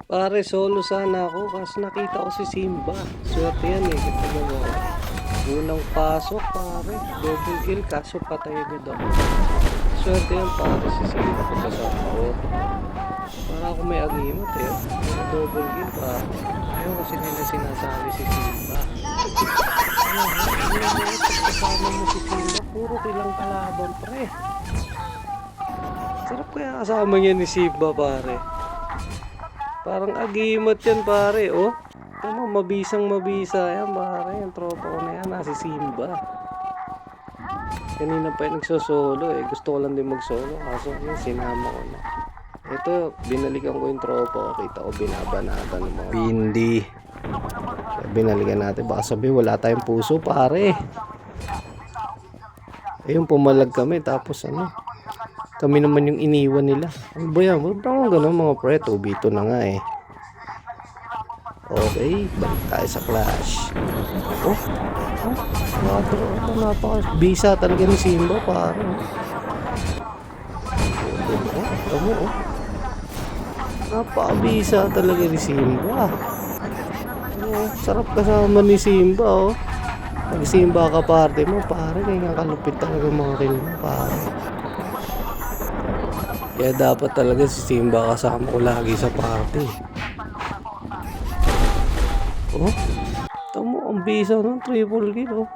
Pare, solo sana ako kasi nakita ko si Simba. Swerte yan eh. Kita mo. Unang pasok pare. Double kill kaso patay agad ako. Swerte yan pare si Simba pagkasama ko. Para ako may agimat eh. Double kill pa. Ayaw kasi nila sinasabi si Simba. Pagkasama mo si Simba, puro kilang kalaban pre. Sarap kaya kasama niya ni Simba pare. Parang agimat yan pare, oh. Tama, mabisang mabisa yan pare. Yung tropa ko na yan, nasi Simba. Kanina pa yung nagsosolo eh. Gusto ko lang din magsolo. Kaso yun, sinama ko na. Ito, binalikan ko yung tropa ko. Kita ko binabanatan ng mga bindi. Binalikan natin. Baka sabi, wala tayong puso pare. Ayun, pumalag kami. Tapos ano, kami naman yung iniwan nila. Ano ba yan? Huwag naman gano'n mga pre. 2v2 na nga eh. Okay, balik tayo sa Clash. Oh, napaka-bisa talaga ni Simba pare. Tama oh. Napaka-bisa talaga ni Simba. Oh, sarap kasama ni Simba oh. Pag Simba ka parte mo pare, kaya kalupit talaga mga kill mo pare. Kaya dapat talaga si Simba kasama ko lagi sa party. Oh, tamo ang bisa ng triple kill oh.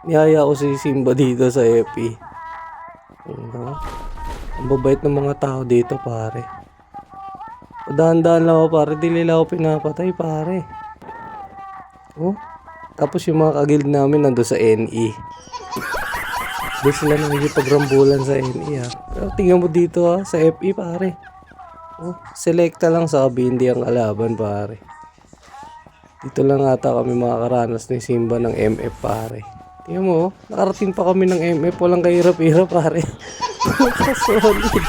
Niyaya ko si Simba dito sa FP. Ang babait ng mga tao dito pare. Dahan-dahan lang ako pare, di nila ako pinapatay pare. Oh, tapos yung mga kagild namin nando sa NE. Doon sila nakikipagrambulan sa NE ha. Pero tingnan mo dito ha, sa FE pare. Oh, selecta lang sabi, hindi ang kalaban pare. Dito lang ata kami makakaranas ni Simba ng MF pare. Tingnan mo, nakarating pa kami ng MF. Walang kahirap-hirap pare. Solid.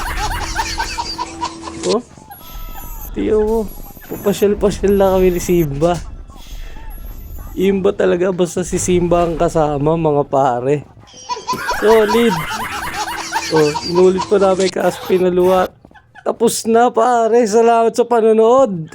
Oh, tingnan mo. Papasyal-pasyal lang kami ni Simba. Imba talaga basta si Simba ang kasama mga pare. Solid. Oh, inulit pa namin kaso pinaluwat. Tapos na pare. Salamat sa panonood.